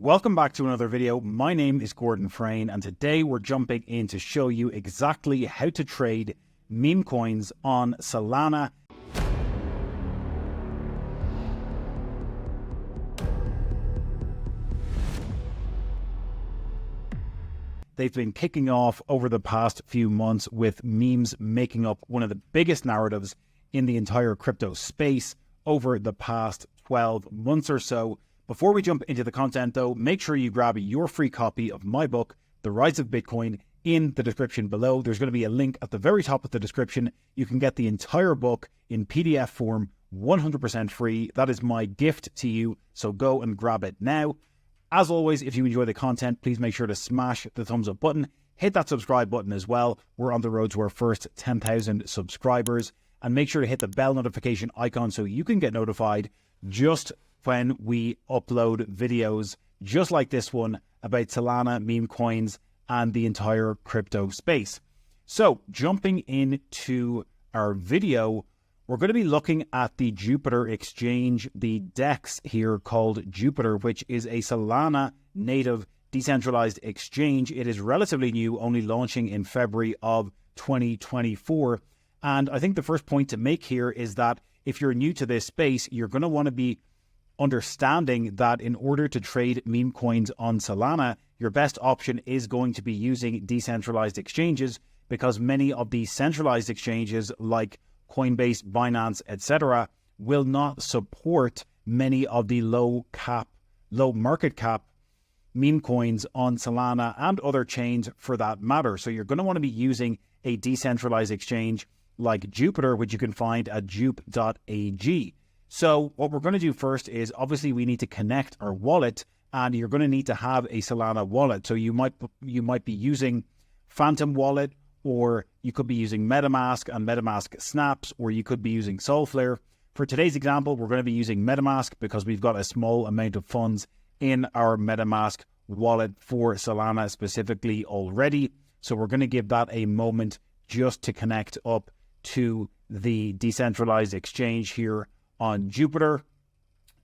Welcome back to another video. My name is Gordon Frayne, and today we're jumping in to show you exactly how to trade meme coins on Solana. They've been kicking off over the past few months with memes making up one of the biggest narratives in the entire crypto space over the past 12 months or so. Before we jump into the content though, make sure you grab your free copy of my book, The Rise of Bitcoin, in the description below. There's going to be a link at the very top of the description. You can get the entire book in PDF form, 100% free. That is my gift to you, so go and grab it now. As always, if you enjoy the content, please make sure to smash the thumbs up button. Hit that subscribe button as well. We're on the road to our first 10,000 subscribers. And make sure to hit the bell notification icon so you can get notified just when we upload videos just like this one about Solana, meme coins, and the entire crypto space. So jumping into our video, we're going to be looking at the Jupiter exchange, the DEX here called Jupiter, which is a Solana native decentralized exchange. It is relatively new, only launching in February of 2024. And I think the first point to make here is that if you're new to this space, you're going to want to be understanding that in order to trade meme coins on Solana, your best option is going to be using decentralized exchanges, because many of the centralized exchanges like Coinbase, Binance, etc. will not support many of the low market cap meme coins on Solana and other chains for that matter. So you're going to want to be using a decentralized exchange like Jupiter, which you can find at jupe.ag. So what we're going to do first is obviously we need to connect our wallet, and you're going to need to have a Solana wallet. So you might be using Phantom Wallet, or you could be using MetaMask and MetaMask Snaps, or you could be using Solflare. For today's example, we're going to be using MetaMask because we've got a small amount of funds in our MetaMask wallet for Solana specifically already. So we're going to give that a moment just to connect up to the decentralized exchange here on Jupiter.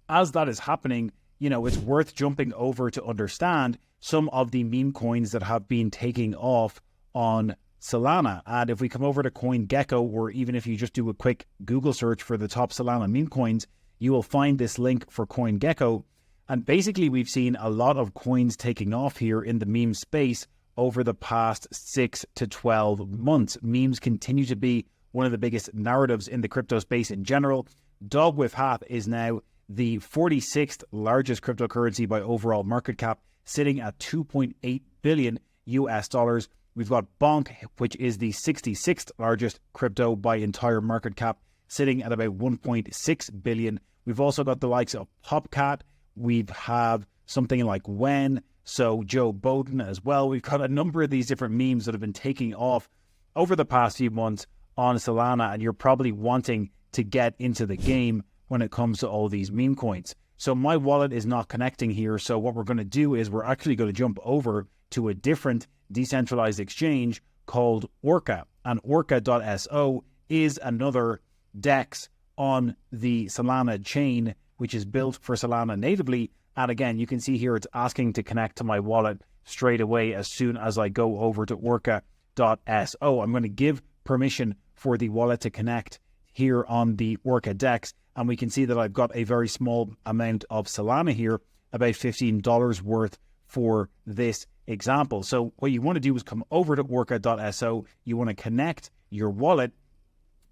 As that is happening, it's worth jumping over to understand some of the meme coins that have been taking off on Solana. And if we come over to CoinGecko, or even if you just do a quick Google search for the top Solana meme coins, you will find this link for CoinGecko. And basically, we've seen a lot of coins taking off here in the meme space over the past 6 to 12 months. Memes continue to be one of the biggest narratives in the crypto space in general. Dog with Hat is now the 46th largest cryptocurrency by overall market cap, sitting at $2.8 billion US dollars. We've got Bonk, which is the 66th largest crypto by entire market cap, sitting at about 1.6 billion. We've also got the likes of Popcat. We have something like Wen, so Joe Biden as well. We've got a number of these different memes that have been taking off over the past few months on Solana, and you're probably wanting to get into the game when it comes to all these meme coins. So my wallet is not connecting here. So what we're going to do is we're actually going to jump over to a different decentralized exchange called Orca. And Orca.so is another DEX on the Solana chain, which is built for Solana natively. And again, you can see here it's asking to connect to my wallet straight away as soon as I go over to Orca.so. I'm going to give permission for the wallet to connect here on the Orca DEX, and we can see that I've got a very small amount of Solana here, about $15 worth for this example. So what you want to do is come over to Orca.so, you want to connect your wallet,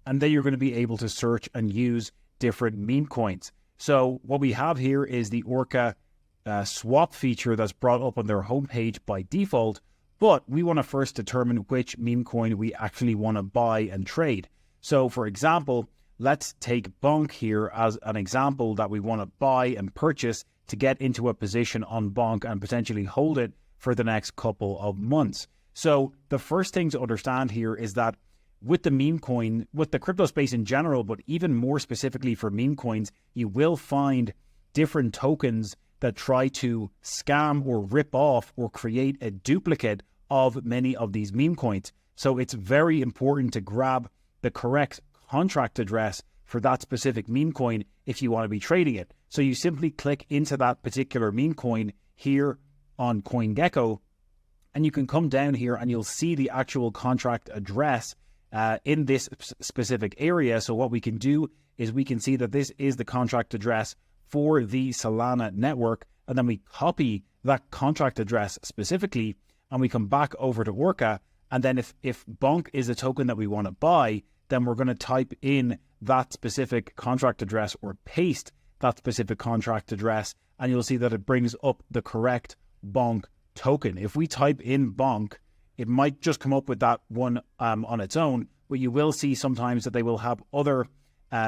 and then you're going to be able to search and use different meme coins. So what we have here is the Orca swap feature that's brought up on their homepage by default, but we want to first determine which meme coin we actually want to buy and trade. So for example, let's take Bonk here as an example that we want to buy and purchase to get into a position on Bonk and potentially hold it for the next couple of months. So the first thing to understand here is that with the meme coin, with the crypto space in general, but even more specifically for meme coins, you will find different tokens that try to scam or rip off or create a duplicate of many of these meme coins. So it's very important to grab the correct contract address for that specific meme coin if you want to be trading it. So you simply click into that particular meme coin here on CoinGecko, and you can come down here and you'll see the actual contract address in this specific area. So what we can do is we can see that this is the contract address for the Solana network, and then we copy that contract address specifically, and we come back over to Orca, and then if Bonk is a token that we want to buy, then we're going to type in that specific contract address or paste that specific contract address, and you'll see that it brings up the correct Bonk token. If we type in Bonk, it might just come up with that one on its own, but you will see sometimes that they will have other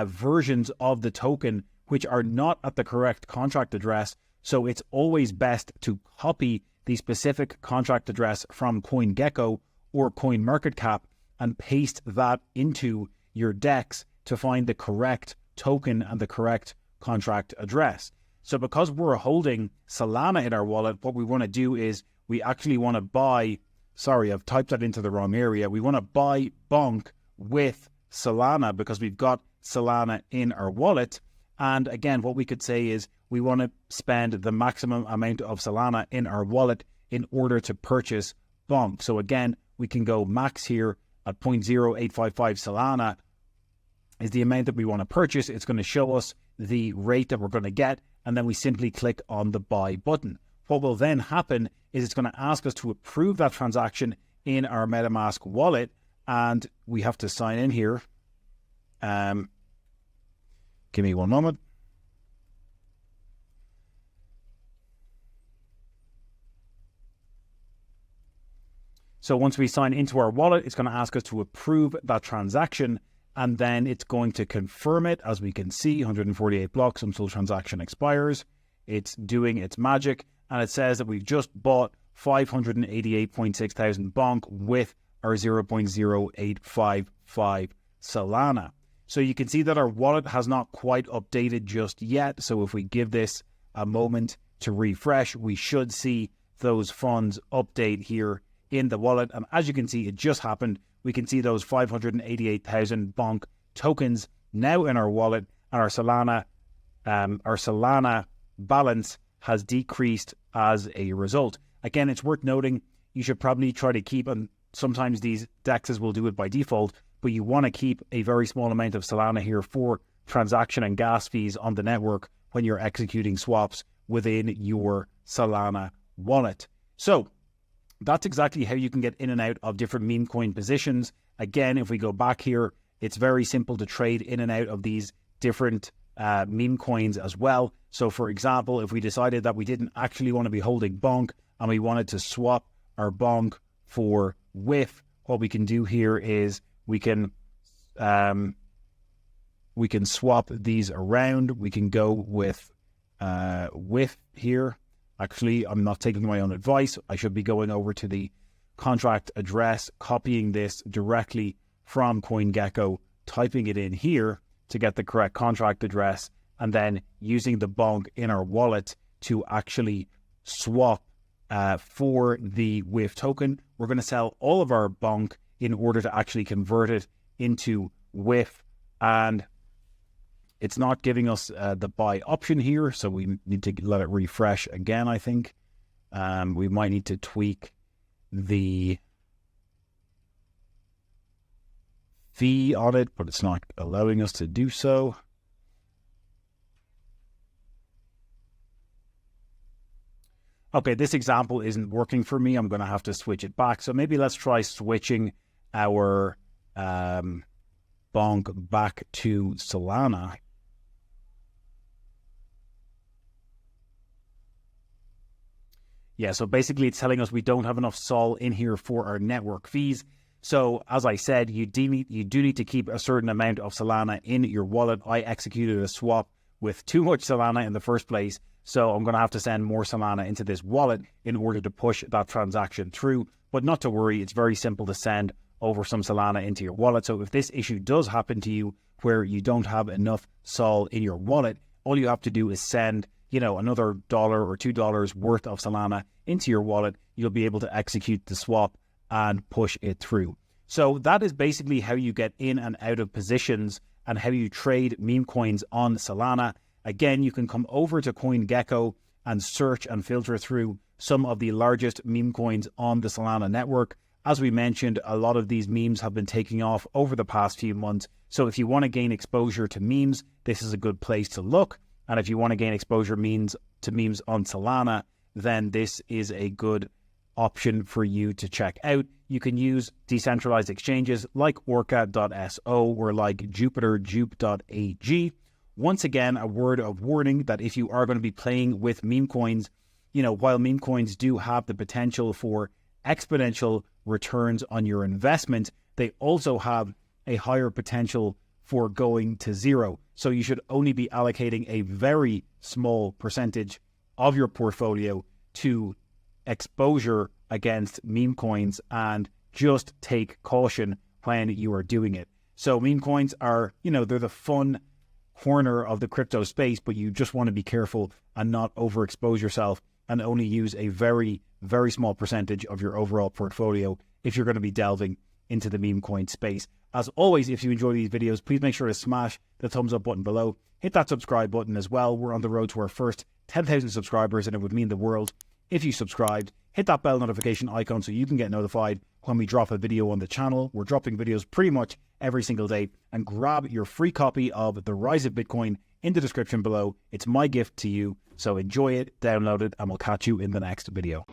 versions of the token which are not at the correct contract address. So it's always best to copy the specific contract address from CoinGecko or CoinMarketCap and paste that into your DEX to find the correct token and the correct contract address. So because we're holding Solana in our wallet, what we want to do is we actually want to buy, sorry, I've typed that into the wrong area. We want to buy Bonk with Solana because we've got Solana in our wallet. And again, what we could say is we want to spend the maximum amount of Solana in our wallet in order to purchase Bonk. So again, we can go max here at 0.0855 Solana is the amount that we want to purchase. It's going to show us the rate that we're going to get, and then we simply click on the buy button. What will then happen is it's going to ask us to approve that transaction in our MetaMask wallet, and we have to sign in here. Give me one moment. So once we sign into our wallet, it's going to ask us to approve that transaction, and then it's going to confirm it. As we can see, 148 blocks until transaction expires. It's doing its magic, and it says that we've just bought 588.6 thousand Bonk with our 0.0855 Solana. So you can see that our wallet has not quite updated just yet. So if we give this a moment to refresh, we should see those funds update here in the wallet. And as you can see, it just happened. We can see those 588,000 Bonk tokens now in our wallet, and our Solana balance has decreased as a result. Again, it's worth noting you should probably try to keep, and sometimes these DEXs will do it by default, but you want to keep a very small amount of Solana here for transaction and gas fees on the network when you're executing swaps within your Solana wallet. So that's exactly how you can get in and out of different meme coin positions. Again, if we go back here, it's very simple to trade in and out of these different meme coins as well. So for example, if we decided that we didn't actually want to be holding Bonk and we wanted to swap our Bonk for WIF, what we can do here is we can swap these around. We can go with WIF here. Actually, I'm not taking my own advice. I should be going over to the contract address, copying this directly from CoinGecko, typing it in here to get the correct contract address, and then using the Bonk in our wallet to actually swap for the WIF token. We're going to sell all of our Bonk in order to actually convert it into WIF, and it's not giving us the buy option here, so we need to let it refresh again, I think. We might need to tweak the fee on it, but it's not allowing us to do so. Okay, this example isn't working for me. I'm going to have to switch it back. So maybe let's try switching our Bonk back to Solana. Yeah, so basically it's telling us we don't have enough Sol in here for our network fees. So as I said, you do need to keep a certain amount of Solana in your wallet. I executed a swap with too much Solana in the first place, so I'm going to have to send more Solana into this wallet in order to push that transaction through. But not to worry, it's very simple to send over some Solana into your wallet. So if this issue does happen to you where you don't have enough Sol in your wallet, all you have to do is send, another $1 or $2 worth of Solana into your wallet. You'll be able to execute the swap and push it through. So that is basically how you get in and out of positions and how you trade meme coins on Solana. Again, you can come over to CoinGecko and search and filter through some of the largest meme coins on the Solana network. As we mentioned, a lot of these memes have been taking off over the past few months. So if you want to gain exposure to memes, this is a good place to look. And if you want to gain exposure to memes on Solana, then this is a good option for you to check out. You can use decentralized exchanges like orca.so or like Jupiter, jupe.ag. Once again, a word of warning that if you are going to be playing with meme coins, while meme coins do have the potential for exponential returns on your investment, they also have a higher potential for going to zero. So you should only be allocating a very small percentage of your portfolio to exposure against meme coins, and just take caution when you are doing it. So meme coins are, they're the fun corner of the crypto space, but you just want to be careful and not overexpose yourself and only use a very, very small percentage of your overall portfolio if you're going to be delving into the meme coin space. As always, if you enjoy these videos, please make sure to smash the thumbs up button below. Hit that subscribe button as well. We're on the road to our first 10,000 subscribers, and it would mean the world if you subscribed. Hit that bell notification icon so you can get notified when we drop a video on the channel. We're dropping videos pretty much every single day. And grab your free copy of The Rise of Bitcoin in the description below. It's my gift to you. So enjoy it, download it, and we'll catch you in the next video.